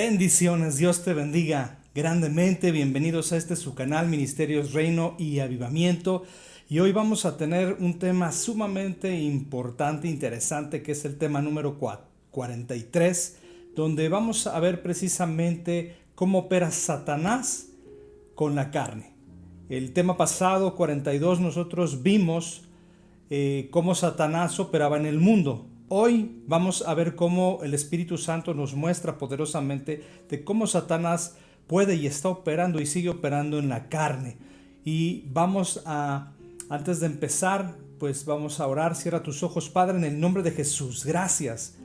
Bendiciones, Dios te bendiga grandemente. Bienvenidos a su canal Ministerios Reino y Avivamiento. Y hoy vamos a tener un tema sumamente importante, interesante, que es el tema número 43, donde vamos a ver precisamente cómo opera Satanás con la carne. El tema pasado, 42, nosotros vimos cómo Satanás operaba en el mundo. Hoy vamos a ver cómo el Espíritu Santo nos muestra poderosamente de cómo Satanás puede y está operando y sigue operando en la carne. Y antes de empezar, pues vamos a orar. Cierra tus ojos, Padre, en el nombre de Jesús. Gracias.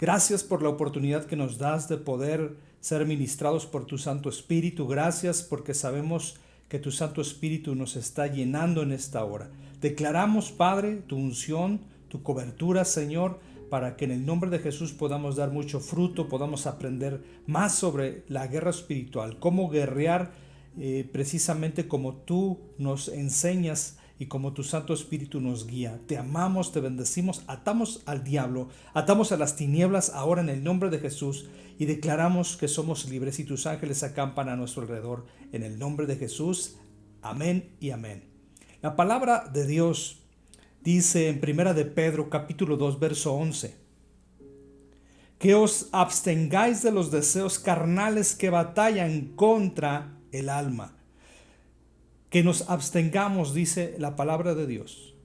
Gracias por la oportunidad que nos das de poder ser ministrados por tu Santo Espíritu. Gracias porque sabemos que tu Santo Espíritu nos está llenando en esta hora. Declaramos, Padre, tu unción, tu cobertura, Señor, para que en el nombre de Jesús podamos dar mucho fruto, podamos aprender más sobre la guerra espiritual, cómo guerrear precisamente como tú nos enseñas y como tu Santo Espíritu nos guía. Te amamos, te bendecimos, atamos al diablo, atamos a las tinieblas ahora en el nombre de Jesús y declaramos que somos libres y tus ángeles acampan a nuestro alrededor en el nombre de Jesús. Amén y amén. La palabra de Dios dice en Primera de Pedro capítulo 2 verso 11, que os abstengáis de los deseos carnales que batallan contra el alma. Que nos abstengamos, dice la palabra de Dios.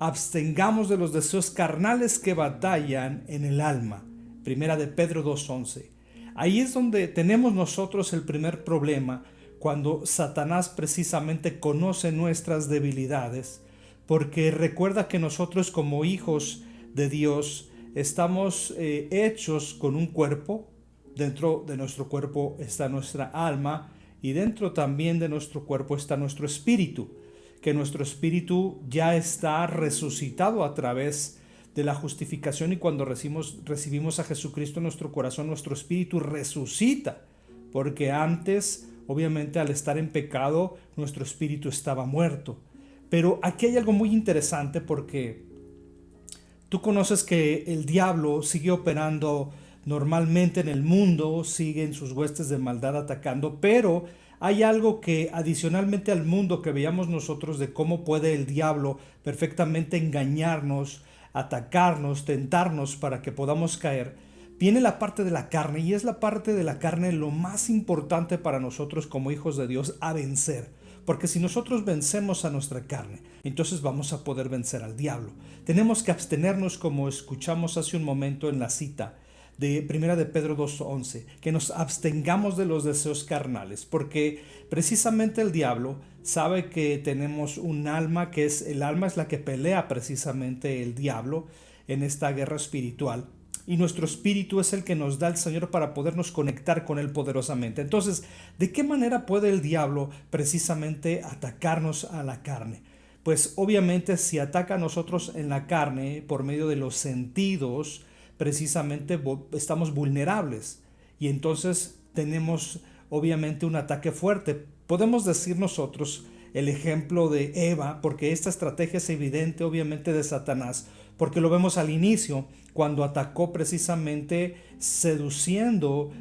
Abstengamos de los deseos carnales que batallan en el alma. Primera de Pedro 2:11. Ahí es donde tenemos nosotros el primer problema, cuando Satanás precisamente conoce nuestras debilidades, porque recuerda que nosotros como hijos de Dios estamos hechos con un cuerpo. Dentro de nuestro cuerpo está nuestra alma y dentro también de nuestro cuerpo está nuestro espíritu, que nuestro espíritu ya está resucitado a través de la justificación, y cuando recibimos a Jesucristo en nuestro corazón, nuestro espíritu resucita, porque antes, obviamente, al estar en pecado, nuestro espíritu estaba muerto. Pero aquí hay algo muy interesante, porque tú conoces que el diablo sigue operando normalmente en el mundo, sigue en sus huestes de maldad atacando, pero hay algo que adicionalmente al mundo que veíamos nosotros de cómo puede el diablo perfectamente engañarnos, atacarnos, tentarnos para que podamos caer. Viene la parte de la carne, y es la parte de la carne lo más importante para nosotros como hijos de Dios a vencer. Porque si nosotros vencemos a nuestra carne, entonces vamos a poder vencer al diablo. Tenemos que abstenernos, como escuchamos hace un momento en la cita de Primera de Pedro 2:11, que nos abstengamos de los deseos carnales, porque precisamente el diablo sabe que tenemos un alma, que el alma es la que pelea precisamente el diablo en esta guerra espiritual. Y nuestro espíritu es el que nos da el Señor para podernos conectar con Él poderosamente. Entonces, ¿de qué manera puede el diablo precisamente atacarnos a la carne? Pues obviamente si ataca a nosotros en la carne por medio de los sentidos, precisamente estamos vulnerables. Y entonces tenemos obviamente un ataque fuerte. Podemos decir nosotros el ejemplo de Eva, porque esta estrategia es evidente obviamente de Satanás, porque lo vemos al inicio, cuando atacó precisamente seduciendo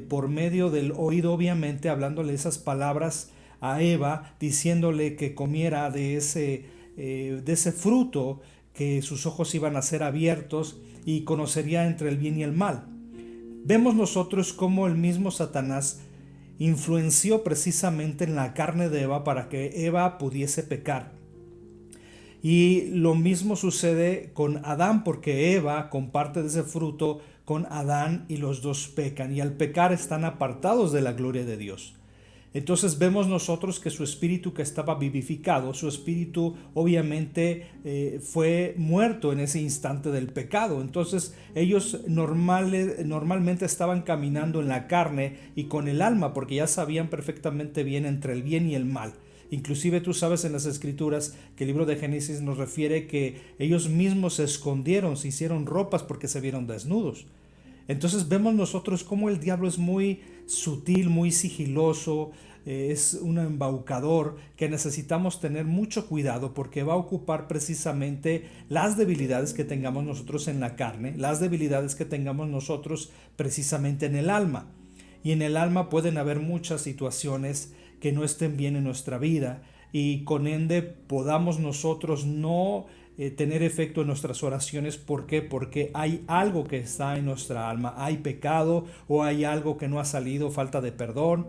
por medio del oído, obviamente hablándole esas palabras a Eva, diciéndole que comiera de ese fruto, que sus ojos iban a ser abiertos y conocería entre el bien y el mal. Vemos nosotros cómo el mismo Satanás influenció precisamente en la carne de Eva para que Eva pudiese pecar. Y lo mismo sucede con Adán, porque Eva comparte de ese fruto con Adán y los dos pecan, y al pecar están apartados de la gloria de Dios. Entonces vemos nosotros que su espíritu, que estaba vivificado, su espíritu obviamente fue muerto en ese instante del pecado. Entonces ellos normalmente estaban caminando en la carne y con el alma, porque ya sabían perfectamente bien entre el bien y el mal. Inclusive tú sabes en las Escrituras que el libro de Génesis nos refiere que ellos mismos se escondieron, se hicieron ropas porque se vieron desnudos. Entonces vemos nosotros cómo el diablo es muy sutil, muy sigiloso, es un embaucador que necesitamos tener mucho cuidado porque va a ocupar precisamente las debilidades que tengamos nosotros en la carne, las debilidades que tengamos nosotros precisamente en el alma. Y en el alma pueden haber muchas situaciones que no estén bien en nuestra vida y con ende podamos nosotros no tener efecto en nuestras oraciones. ¿Por qué? Porque hay algo que está en nuestra alma, hay pecado o hay algo que no ha salido, falta de perdón,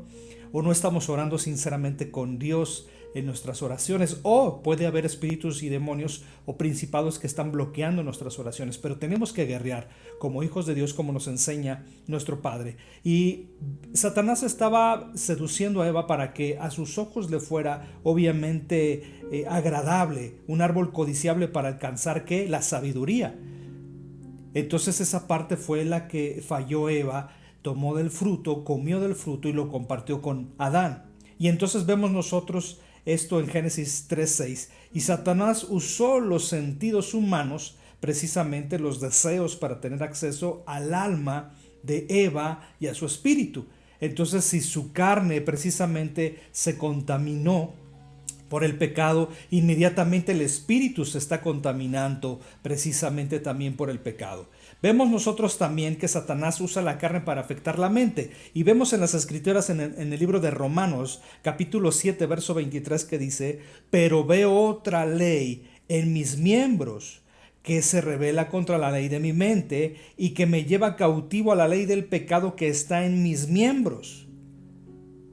o no estamos orando sinceramente con Dios en nuestras oraciones, o puede haber espíritus y demonios o principados que están bloqueando nuestras oraciones, pero tenemos que guerrear como hijos de Dios, como nos enseña nuestro Padre. Y Satanás estaba seduciendo a Eva para que a sus ojos le fuera obviamente agradable, un árbol codiciable para alcanzar ¿qué? La sabiduría. Entonces esa parte fue la que falló Eva, tomó del fruto, comió del fruto y lo compartió con Adán. Y entonces vemos nosotros esto en Génesis 3:6. Y Satanás usó los sentidos humanos, precisamente los deseos, para tener acceso al alma de Eva y a su espíritu. Entonces, si su carne precisamente se contaminó por el pecado, inmediatamente el espíritu se está contaminando precisamente también por el pecado. Vemos nosotros también que Satanás usa la carne para afectar la mente, y vemos en las escrituras en el libro de Romanos capítulo 7 verso 23 que dice: pero veo otra ley en mis miembros que se rebela contra la ley de mi mente y que me lleva cautivo a la ley del pecado que está en mis miembros.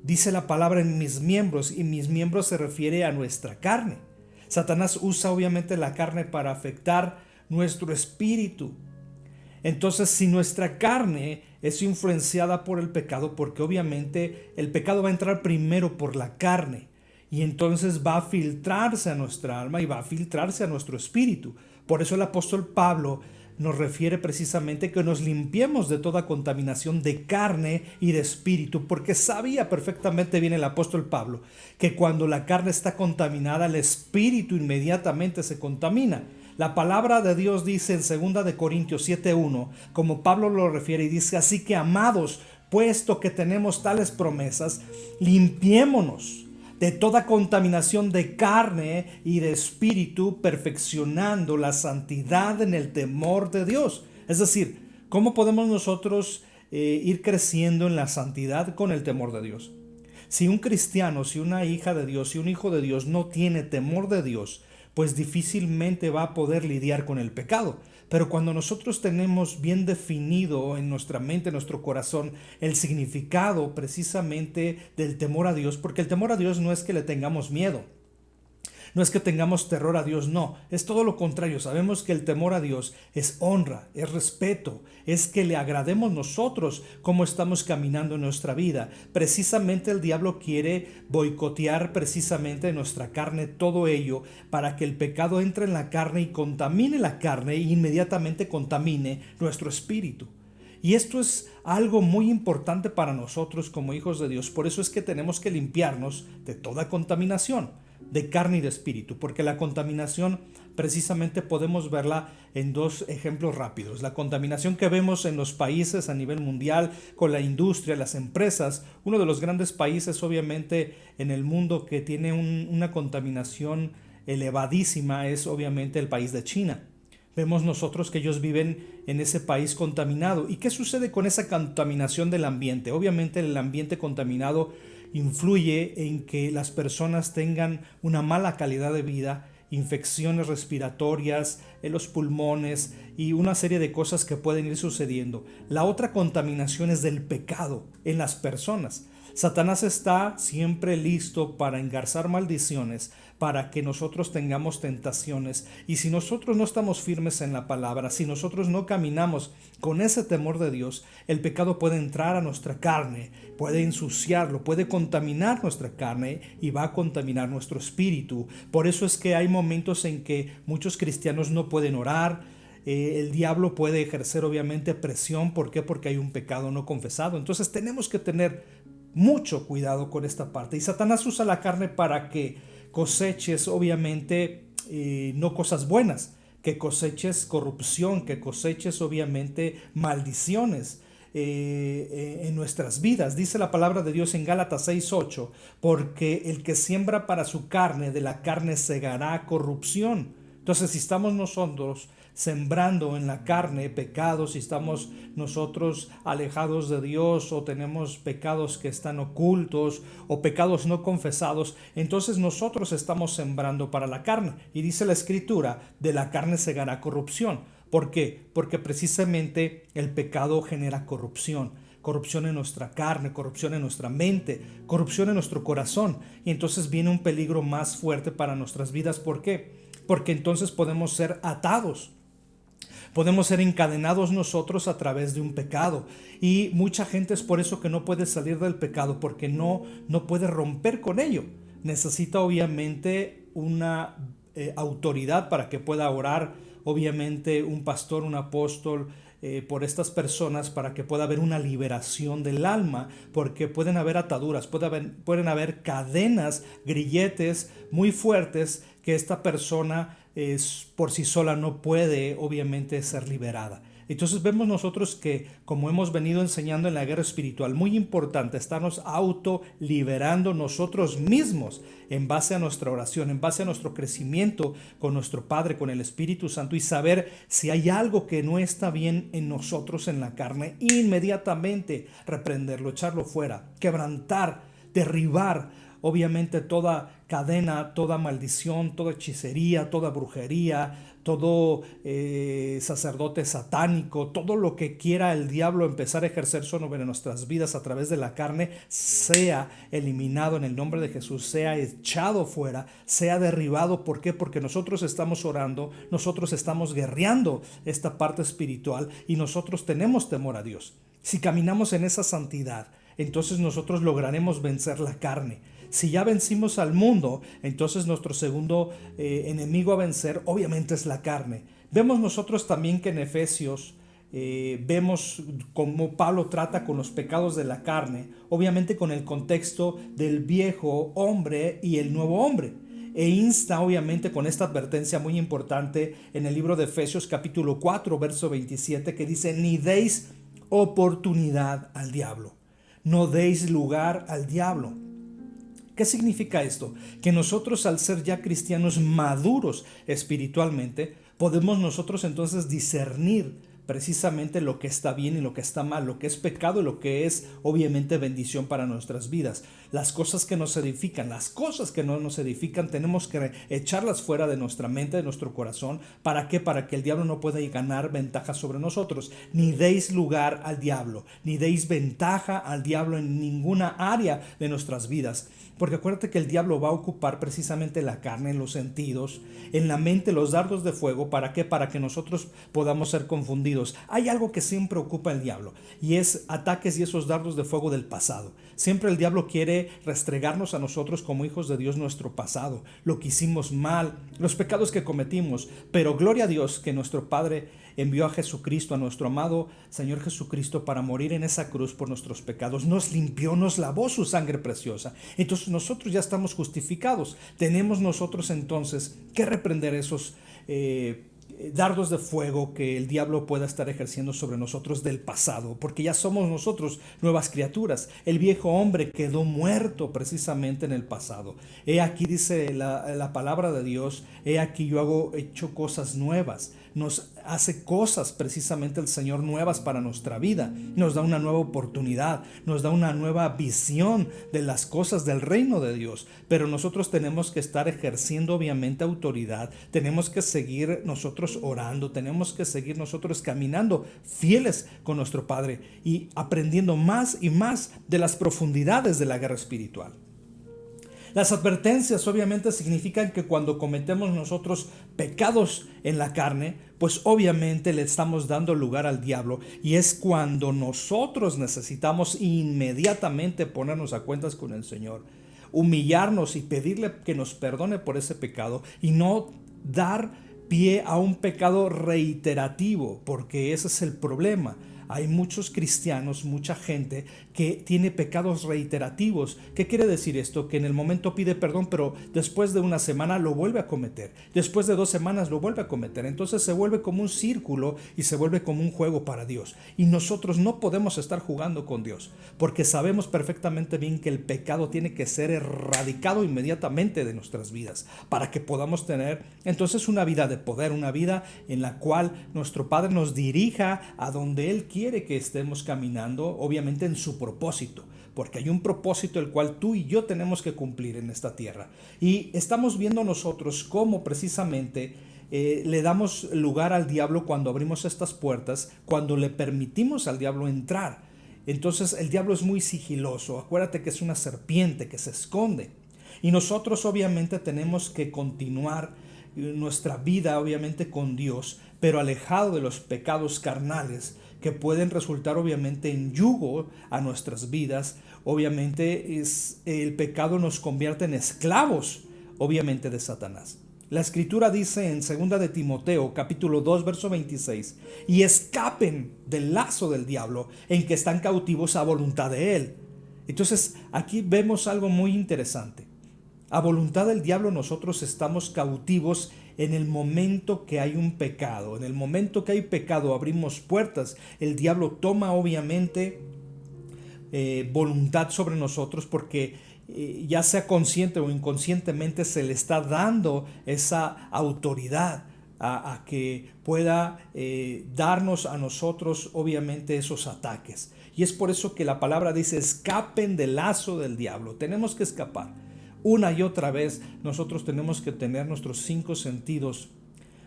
Dice la palabra en mis miembros, y mis miembros se refiere a nuestra carne. Satanás usa obviamente la carne para afectar nuestro espíritu. Entonces, si nuestra carne es influenciada por el pecado, porque obviamente el pecado va a entrar primero por la carne, y entonces va a filtrarse a nuestra alma y va a filtrarse a nuestro espíritu. Por eso el apóstol Pablo nos refiere precisamente que nos limpiemos de toda contaminación de carne y de espíritu, porque sabía perfectamente bien el apóstol Pablo que cuando la carne está contaminada, el espíritu inmediatamente se contamina. La palabra de Dios dice en 2 de Corintios 7:1, como Pablo lo refiere, y dice: así que, amados, puesto que tenemos tales promesas, limpiémonos de toda contaminación de carne y de espíritu, perfeccionando la santidad en el temor de Dios. Es decir, ¿cómo podemos nosotros ir creciendo en la santidad con el temor de Dios? Si un cristiano, si una hija de Dios, si un hijo de Dios no tiene temor de Dios, pues difícilmente va a poder lidiar con el pecado. Pero cuando nosotros tenemos bien definido en nuestra mente, en nuestro corazón, el significado precisamente del temor a Dios, porque el temor a Dios no es que le tengamos miedo, no es que tengamos terror a Dios, no, es todo lo contrario. Sabemos que el temor a Dios es honra, es respeto, es que le agrademos nosotros cómo estamos caminando en nuestra vida. Precisamente el diablo quiere boicotear precisamente nuestra carne, todo ello, para que el pecado entre en la carne y contamine la carne, e inmediatamente contamine nuestro espíritu. Y esto es algo muy importante para nosotros como hijos de Dios. Por eso es que tenemos que limpiarnos de toda contaminación de carne y de espíritu, porque la contaminación precisamente podemos verla en dos ejemplos rápidos. La contaminación que vemos en los países a nivel mundial con la industria, las empresas. Uno de los grandes países obviamente en el mundo que tiene una contaminación elevadísima es obviamente el país de China. Vemos nosotros que ellos viven en ese país contaminado. ¿Y qué sucede con esa contaminación del ambiente? Obviamente el ambiente contaminado influye en que las personas tengan una mala calidad de vida, infecciones respiratorias en los pulmones y una serie de cosas que pueden ir sucediendo. La otra contaminación es del pecado en las personas. Satanás está siempre listo para engarzar maldiciones, para que nosotros tengamos tentaciones. Y si nosotros no estamos firmes en la palabra, si nosotros no caminamos con ese temor de Dios, el pecado puede entrar a nuestra carne, puede ensuciarlo, puede contaminar nuestra carne y va a contaminar nuestro espíritu. Por eso es que hay momentos en que muchos cristianos no pueden orar. El diablo puede ejercer obviamente presión. ¿Por qué? Porque hay un pecado no confesado. Entonces tenemos que tener mucho cuidado con esta parte. Y Satanás usa la carne para que coseches obviamente no cosas buenas, que coseches corrupción, que coseches obviamente maldiciones. en nuestras vidas. Dice la palabra de Dios en Gálatas 6:8, porque el que siembra para su carne, de la carne segará corrupción. Entonces, si estamos nosotros sembrando en la carne pecados, si estamos nosotros alejados de Dios o tenemos pecados que están ocultos o pecados no confesados, entonces nosotros estamos sembrando para la carne. Y dice la Escritura, de la carne segará corrupción. ¿Por qué? Porque precisamente el pecado genera corrupción. Corrupción en nuestra carne, corrupción en nuestra mente, corrupción en nuestro corazón. Y entonces viene un peligro más fuerte para nuestras vidas. ¿Por qué? Porque entonces podemos ser atados. Podemos ser encadenados nosotros a través de un pecado. Y mucha gente es por eso que no puede salir del pecado, porque no puede romper con ello. Necesita obviamente una autoridad para que pueda orar. Obviamente un pastor, un apóstol, por estas personas, para que pueda haber una liberación del alma, porque pueden haber ataduras, pueden haber cadenas, grilletes muy fuertes que esta persona por sí sola no puede obviamente ser liberada. Entonces vemos nosotros que, como hemos venido enseñando en la guerra espiritual, muy importante estarnos autoliberando nosotros mismos en base a nuestra oración, en base a nuestro crecimiento con nuestro Padre, con el Espíritu Santo, y saber si hay algo que no está bien en nosotros, en la carne, inmediatamente reprenderlo, echarlo fuera, quebrantar, derribar obviamente toda cadena, toda maldición, toda hechicería, toda brujería, todo sacerdote satánico, todo lo que quiera el diablo empezar a ejercer sobre nuestras vidas a través de la carne, sea eliminado en el nombre de Jesús, sea echado fuera, sea derribado. ¿Por qué? Porque nosotros estamos orando, nosotros estamos guerreando esta parte espiritual y nosotros tenemos temor a Dios. Si caminamos en esa santidad, entonces nosotros lograremos vencer la carne. Si ya vencimos al mundo, entonces nuestro segundo enemigo a vencer obviamente es la carne. Vemos nosotros también que en Efesios vemos cómo Pablo trata con los pecados de la carne, obviamente con el contexto del viejo hombre y el nuevo hombre. E insta obviamente con esta advertencia muy importante en el libro de Efesios capítulo 4 verso 27, que dice: ni deis oportunidad al diablo, no deis lugar al diablo. ¿Qué significa esto? Que nosotros, al ser ya cristianos maduros espiritualmente, podemos nosotros entonces discernir precisamente lo que está bien y lo que está mal, lo que es pecado y lo que es obviamente bendición para nuestras vidas. Las cosas que nos edifican, las cosas que no nos edifican, tenemos que echarlas fuera de nuestra mente, de nuestro corazón. ¿Para qué? Para que el diablo no pueda ganar ventaja sobre nosotros. Ni deis lugar al diablo, ni deis ventaja al diablo en ninguna área de nuestras vidas. Porque acuérdate que el diablo va a ocupar precisamente la carne, los sentidos, en la mente los dardos de fuego. ¿Para qué? Para que nosotros podamos ser confundidos. Hay algo que siempre ocupa el diablo, y es ataques y esos dardos de fuego del pasado. Siempre el diablo quiere restregarnos a nosotros como hijos de Dios nuestro pasado, lo que hicimos mal, los pecados que cometimos. Pero gloria a Dios que nuestro Padre envió a Jesucristo, a nuestro amado Señor Jesucristo, para morir en esa cruz por nuestros pecados. Nos limpió, nos lavó su sangre preciosa. Entonces nosotros ya estamos justificados. Tenemos nosotros entonces que reprender esos dardos de fuego que el diablo pueda estar ejerciendo sobre nosotros del pasado, porque ya somos nosotros nuevas criaturas. El viejo hombre quedó muerto precisamente en el pasado. He aquí, dice la palabra de Dios, he aquí yo hecho cosas nuevas. Nos hace cosas precisamente el Señor nuevas para nuestra vida. Nos da una nueva oportunidad, nos da una nueva visión de las cosas del reino de Dios. Pero nosotros tenemos que estar ejerciendo obviamente autoridad. Tenemos que seguir nosotros orando, tenemos que seguir nosotros caminando fieles con nuestro Padre y aprendiendo más y más de las profundidades de la guerra espiritual. Las advertencias obviamente significan que cuando cometemos nosotros pecados en la carne, pues obviamente le estamos dando lugar al diablo, y es cuando nosotros necesitamos inmediatamente ponernos a cuentas con el Señor, humillarnos y pedirle que nos perdone por ese pecado y no dar pie a un pecado reiterativo, porque ese es el problema. hay muchos cristianos, mucha gente que tiene pecados reiterativos. ¿Qué quiere decir esto? Que en el momento pide perdón, pero después de una semana lo vuelve a cometer. Después de 2 semanas lo vuelve a cometer. Entonces se vuelve como un círculo y se vuelve como un juego para Dios. Y nosotros no podemos estar jugando con Dios, porque sabemos perfectamente bien que el pecado tiene que ser erradicado inmediatamente de nuestras vidas para que podamos tener entonces una vida de poder, una vida en la cual nuestro Padre nos dirija a donde Él quiere que estemos caminando, obviamente en su propósito, porque hay un propósito el cual tú y yo tenemos que cumplir en esta tierra. Y estamos viendo nosotros cómo precisamente le damos lugar al diablo cuando abrimos estas puertas, cuando le permitimos al diablo entrar. Entonces el diablo es muy sigiloso. Acuérdate que es una serpiente que se esconde. Y nosotros obviamente tenemos que continuar nuestra vida obviamente con Dios, pero alejado de los pecados carnales que pueden resultar obviamente en yugo a nuestras vidas. Obviamente el pecado nos convierte en esclavos obviamente de Satanás. La escritura dice en 2 de Timoteo capítulo 2 verso 26: y escapen del lazo del diablo en que están cautivos a voluntad de él. Entonces aquí vemos algo muy interesante. A voluntad del diablo nosotros estamos cautivos en el momento que hay un pecado. En el momento que hay pecado abrimos puertas. El diablo toma obviamente voluntad sobre nosotros porque ya sea consciente o inconscientemente se le está dando esa autoridad a que pueda darnos a nosotros obviamente esos ataques. Y es por eso que la palabra dice: escapen del lazo del diablo. Tenemos que escapar. Una y otra vez nosotros tenemos que tener nuestros 5 sentidos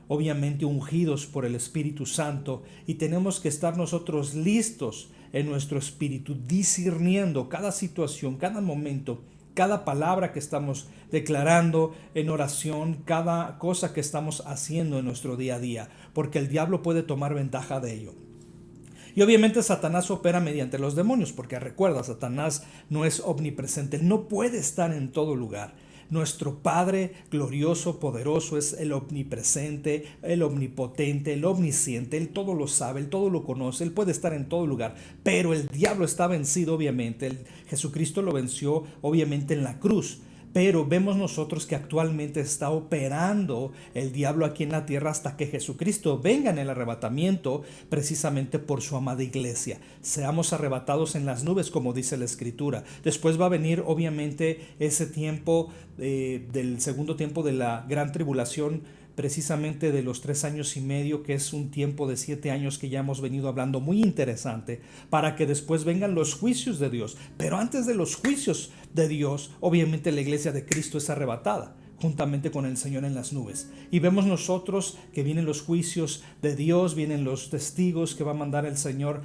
obviamente ungidos por el Espíritu Santo, y tenemos que estar nosotros listos en nuestro espíritu, discerniendo cada situación, cada momento, cada palabra que estamos declarando en oración, cada cosa que estamos haciendo en nuestro día a día, porque el diablo puede tomar ventaja de ello. Y obviamente Satanás opera mediante los demonios, porque recuerda, Satanás no es omnipresente, no puede estar en todo lugar. Nuestro Padre glorioso, poderoso, es el omnipresente, el omnipotente, el omnisciente. Él todo lo sabe, Él todo lo conoce, Él puede estar en todo lugar. Pero el diablo está vencido, obviamente. Jesucristo lo venció, obviamente, en la cruz. Pero vemos nosotros que actualmente está operando el diablo aquí en la tierra hasta que Jesucristo venga en el arrebatamiento, precisamente por su amada iglesia. Seamos arrebatados en las nubes, como dice la Escritura. Después va a venir obviamente ese tiempo del segundo tiempo de la gran tribulación, precisamente de los 3 años y medio, que es un tiempo de 7 años que ya hemos venido hablando, muy interesante, para que después vengan los juicios de Dios. Pero antes de los juicios de Dios, obviamente la iglesia de Cristo es arrebatada juntamente con el Señor en las nubes. Y vemos nosotros que vienen los juicios de Dios, vienen los testigos que va a mandar el Señor,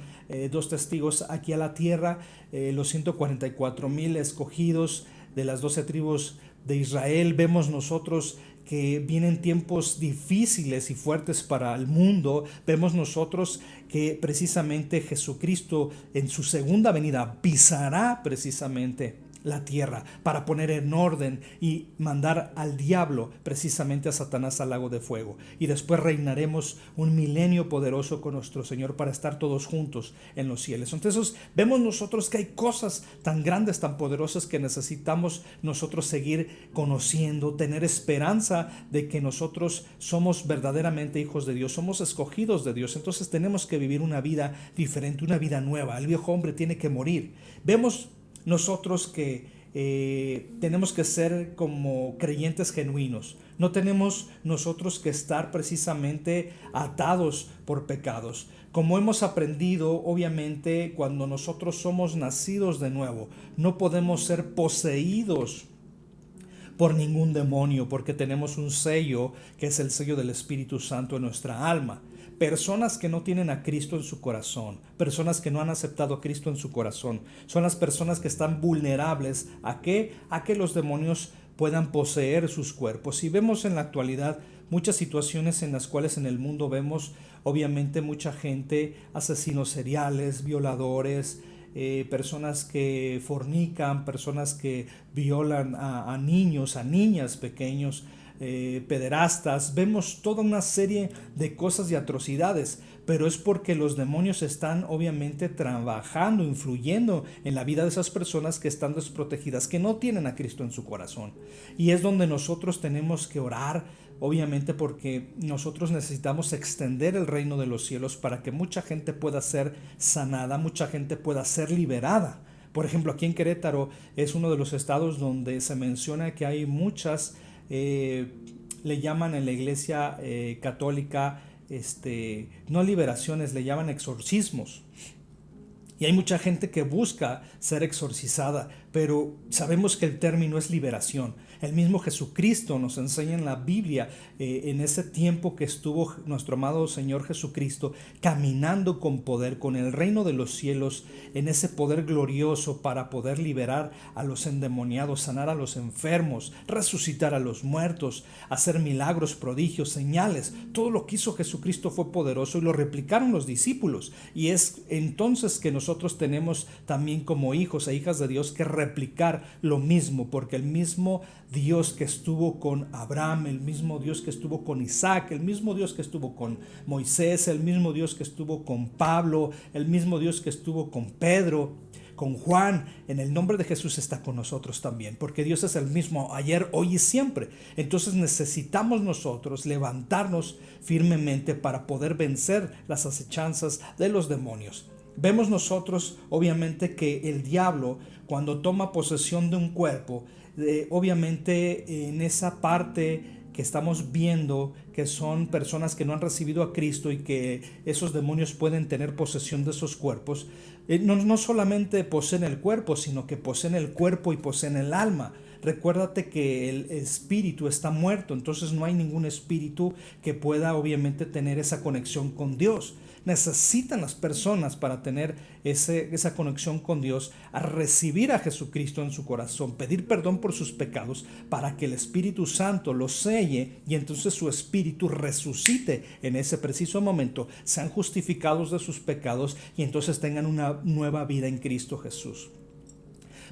2 testigos aquí a la tierra, los 144,000 escogidos de las 12 tribus de Israel. Vemos nosotros que vienen tiempos difíciles y fuertes para el mundo. Vemos nosotros que precisamente Jesucristo en su segunda venida pisará precisamente la tierra para poner en orden y mandar al diablo, precisamente a Satanás, al lago de fuego. Y después reinaremos un milenio poderoso con nuestro Señor para estar todos juntos en los cielos. Entonces vemos nosotros que hay cosas tan grandes, tan poderosas, que necesitamos nosotros seguir conociendo, tener esperanza de que nosotros somos verdaderamente hijos de Dios, somos escogidos de Dios. Entonces tenemos que vivir una vida diferente, una vida nueva. El viejo hombre tiene que morir. Vemos nosotros que tenemos que ser como creyentes genuinos. No tenemos nosotros que estar precisamente atados por pecados. Como hemos aprendido, obviamente, cuando nosotros somos nacidos de nuevo, no podemos ser poseídos por ningún demonio, porque tenemos un sello que es el sello del Espíritu Santo en nuestra alma. Personas que no tienen a Cristo en su corazón, personas que no han aceptado a Cristo en su corazón, son las personas que están vulnerables a que los demonios puedan poseer sus cuerpos. Y vemos en la actualidad muchas situaciones en las cuales en el mundo vemos obviamente mucha gente, asesinos seriales, violadores, personas que fornican, personas que violan a niños, a niñas pequeños, pederastas, vemos toda una serie de cosas y atrocidades, pero es porque los demonios están obviamente trabajando, influyendo en la vida de esas personas que están desprotegidas, que no tienen a Cristo en su corazón. Y es donde nosotros tenemos que orar, obviamente, porque nosotros necesitamos extender el reino de los cielos para que mucha gente pueda ser sanada, mucha gente pueda ser liberada. Por ejemplo, aquí en Querétaro es uno de los estados donde se menciona que hay muchas, le llaman en la iglesia católica, no liberaciones, le llaman exorcismos. Y hay mucha gente que busca ser exorcizada, pero sabemos que el término es liberación. El mismo Jesucristo nos enseña en la Biblia, en ese tiempo que estuvo nuestro amado Señor Jesucristo caminando con poder, con el reino de los cielos, en ese poder glorioso para poder liberar a los endemoniados, sanar a los enfermos, resucitar a los muertos, hacer milagros, prodigios, señales. Todo lo que hizo Jesucristo fue poderoso y lo replicaron los discípulos. Y es entonces que nosotros tenemos también como hijos e hijas de Dios que replicar lo mismo, porque el mismo Dios que estuvo con Abraham, el mismo Dios que estuvo con Isaac, el mismo Dios que estuvo con Moisés, el mismo Dios que estuvo con Pablo, el mismo Dios que estuvo con Pedro, con Juan, en el nombre de Jesús está con nosotros también, porque Dios es el mismo ayer, hoy y siempre. Entonces necesitamos nosotros levantarnos firmemente para poder vencer las acechanzas de los demonios. Vemos nosotros obviamente que el diablo, cuando toma posesión de un cuerpo, obviamente en esa parte que estamos viendo que son personas que no han recibido a Cristo y que esos demonios pueden tener posesión de esos cuerpos, no solamente poseen el cuerpo, sino que poseen el cuerpo y poseen el alma. Recuérdate que el espíritu está muerto, entonces no hay ningún espíritu que pueda obviamente tener esa conexión con Dios. Necesitan las personas para tener esa conexión con Dios, a recibir a Jesucristo en su corazón, pedir perdón por sus pecados para que el Espíritu Santo los selle y entonces su espíritu resucite en ese preciso momento, sean justificados de sus pecados y entonces tengan una nueva vida en Cristo Jesús.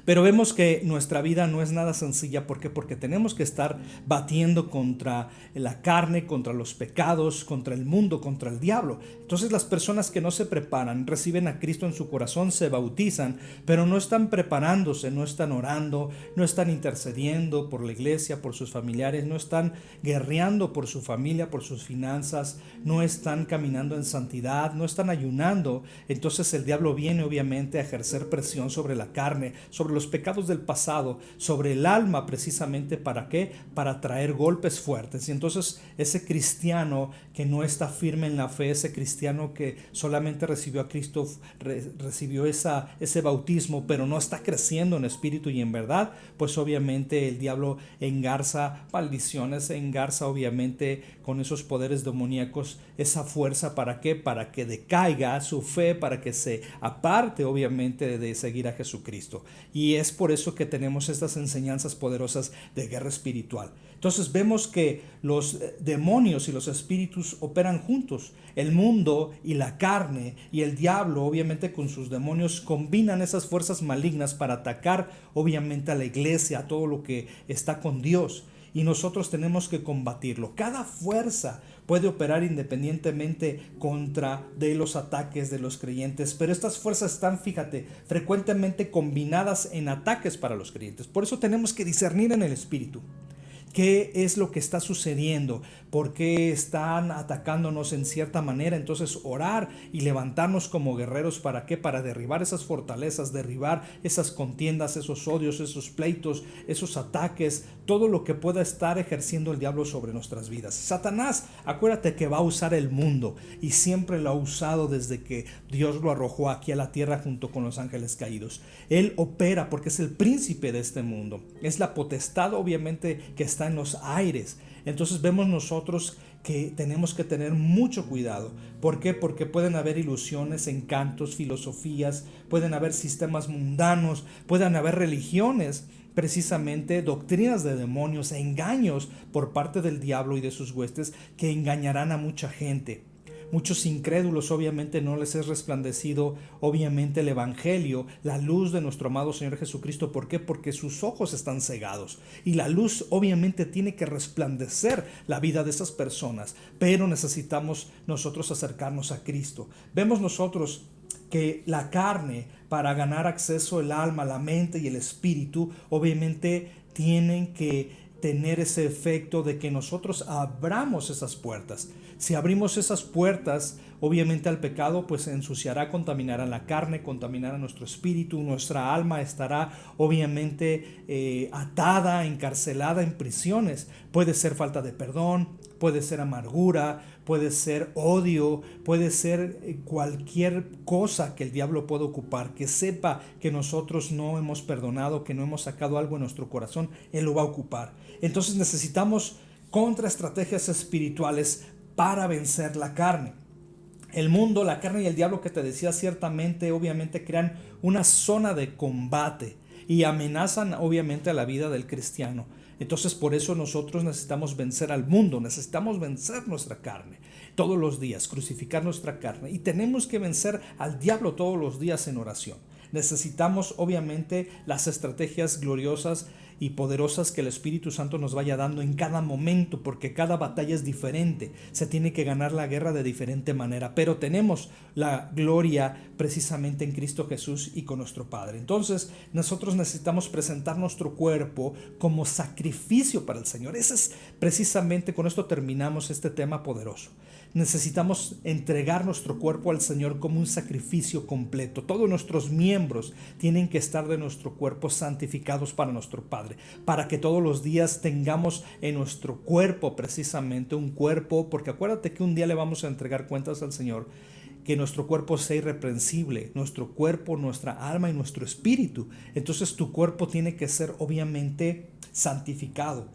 Pero vemos que nuestra vida no es nada sencilla. ¿Por qué? Porque tenemos que estar batiendo contra la carne, contra los pecados, contra el mundo, contra el diablo. Entonces las personas que no se preparan, reciben a Cristo en su corazón, se bautizan, pero no están preparándose, no están orando, no están intercediendo por la iglesia, por sus familiares, no están guerreando por su familia, por sus finanzas, no están caminando en santidad, no están ayunando. Entonces el diablo viene obviamente a ejercer presión sobre la carne, sobre los pecados del pasado, sobre el alma, precisamente ¿para qué? Para traer golpes fuertes. Y entonces ese cristiano que no está firme en la fe, ese cristiano que solamente recibió a Cristo, recibió ese bautismo, pero no está creciendo en espíritu y en verdad, pues obviamente el diablo engarza maldiciones, engarza obviamente con esos poderes demoníacos esa fuerza. ¿Para qué? Para que decaiga su fe, para que se aparte obviamente de seguir a Jesucristo. Y es por eso que tenemos estas enseñanzas poderosas de guerra espiritual. Entonces vemos que los demonios y los espíritus operan juntos. El mundo y la carne y el diablo, obviamente con sus demonios, combinan esas fuerzas malignas para atacar obviamente a la iglesia, a todo lo que está con Dios. Y nosotros tenemos que combatirlo. Cada fuerza puede operar independientemente contra de los ataques de los creyentes, pero estas fuerzas están, fíjate, frecuentemente combinadas en ataques para los creyentes. Por eso tenemos que discernir en el espíritu qué es lo que está sucediendo, por qué están atacándonos en cierta manera. Entonces orar y levantarnos como guerreros. ¿Para qué? Para derribar esas fortalezas, derribar esas contiendas, esos odios, esos pleitos, esos ataques, todo lo que pueda estar ejerciendo el diablo sobre nuestras vidas. Satanás, acuérdate que va a usar el mundo y siempre lo ha usado desde que Dios lo arrojó aquí a la tierra junto con los ángeles caídos. Él opera porque es el príncipe de este mundo, es la potestad obviamente que está en los aires. Entonces vemos nosotros que tenemos que tener mucho cuidado. ¿Por qué? Porque pueden haber ilusiones, encantos, filosofías, pueden haber sistemas mundanos, pueden haber religiones, precisamente doctrinas de demonios, engaños por parte del diablo y de sus huestes que engañarán a mucha gente. Muchos incrédulos obviamente no les es resplandecido obviamente el evangelio, la luz de nuestro amado Señor Jesucristo. ¿Por qué? Porque sus ojos están cegados y la luz obviamente tiene que resplandecer la vida de esas personas, pero necesitamos nosotros acercarnos a Cristo. Vemos nosotros que la carne, para ganar acceso el alma, la mente y el espíritu, obviamente tienen que tener ese efecto de que nosotros abramos esas puertas. Si abrimos esas puertas, obviamente al pecado, pues se ensuciará, contaminará la carne, contaminará nuestro espíritu, nuestra alma estará obviamente atada, encarcelada en prisiones. Puede ser falta de perdón, puede ser amargura, puede ser odio, puede ser cualquier cosa que el diablo pueda ocupar, que sepa que nosotros no hemos perdonado, que no hemos sacado algo en nuestro corazón, él lo va a ocupar. Entonces necesitamos contraestrategias espirituales para vencer la carne. El mundo, la carne y el diablo que te decía ciertamente, obviamente crean una zona de combate y amenazan obviamente a la vida del cristiano. Entonces por eso nosotros necesitamos vencer al mundo, necesitamos vencer nuestra carne todos los días, crucificar nuestra carne, y tenemos que vencer al diablo todos los días en oración. Necesitamos obviamente las estrategias gloriosas y poderosas que el Espíritu Santo nos vaya dando en cada momento, porque cada batalla es diferente, se tiene que ganar la guerra de diferente manera, pero tenemos la gloria precisamente en Cristo Jesús y con nuestro Padre. Entonces nosotros necesitamos presentar nuestro cuerpo como sacrificio para el Señor. Ese es precisamente, con esto terminamos este tema poderoso. Necesitamos entregar nuestro cuerpo al Señor como un sacrificio completo. Todos nuestros miembros tienen que estar de nuestro cuerpo santificados para nuestro Padre, para que todos los días tengamos en nuestro cuerpo precisamente un cuerpo, porque acuérdate que un día le vamos a entregar cuentas al Señor, que nuestro cuerpo sea irreprensible, nuestro cuerpo, nuestra alma y nuestro espíritu. Entonces tu cuerpo tiene que ser obviamente santificado.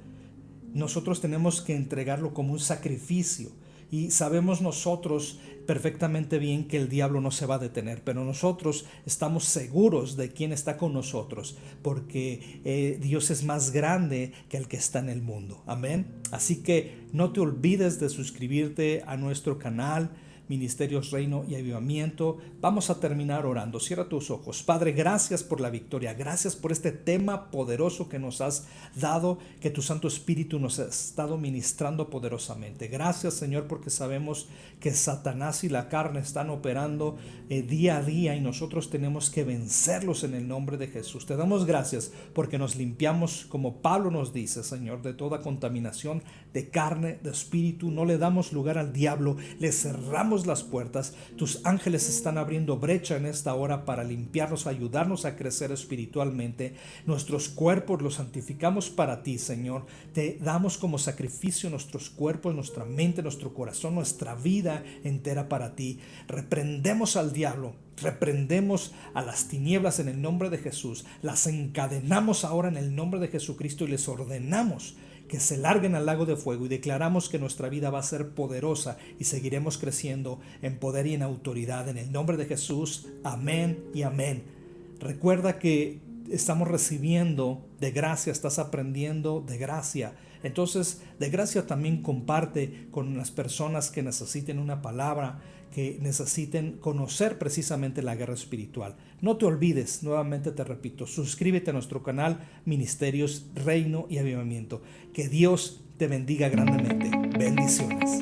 Nosotros tenemos que entregarlo como un sacrificio. Y sabemos nosotros perfectamente bien que el diablo no se va a detener, pero nosotros estamos seguros de quién está con nosotros, porque Dios es más grande que el que está en el mundo. Amén. Así que no te olvides de suscribirte a nuestro canal Ministerios Reino y Avivamiento. Vamos a terminar orando. Cierra tus ojos. Padre, gracias por la victoria. Gracias por este tema poderoso que nos has dado, que tu Santo Espíritu nos ha estado ministrando poderosamente. Gracias, Señor, porque sabemos que Satanás y la carne están operando día a día y nosotros tenemos que vencerlos en el nombre de Jesús. Te damos gracias porque nos limpiamos, como Pablo nos dice, Señor, de toda contaminación de carne, de espíritu. No le damos lugar al diablo, le cerramos las puertas. Tus ángeles están abriendo brecha en esta hora para limpiarnos, ayudarnos a crecer espiritualmente. Nuestros cuerpos los santificamos para ti, Señor. Te damos como sacrificio nuestros cuerpos, nuestra mente, nuestro corazón, nuestra vida entera para ti. Reprendemos al diablo, reprendemos a las tinieblas en el nombre de Jesús. Las encadenamos ahora en el nombre de Jesucristo y les ordenamos que se larguen al lago de fuego, y declaramos que nuestra vida va a ser poderosa y seguiremos creciendo en poder y en autoridad en el nombre de Jesús. Amén y amén. Recuerda que estamos recibiendo de gracia, estás aprendiendo de gracia. Entonces, de gracia también comparte con las personas que necesiten una palabra, que necesiten conocer precisamente la guerra espiritual. No te olvides, nuevamente te repito, suscríbete a nuestro canal Ministerios Reino y Avivamiento. Que Dios te bendiga grandemente. Bendiciones.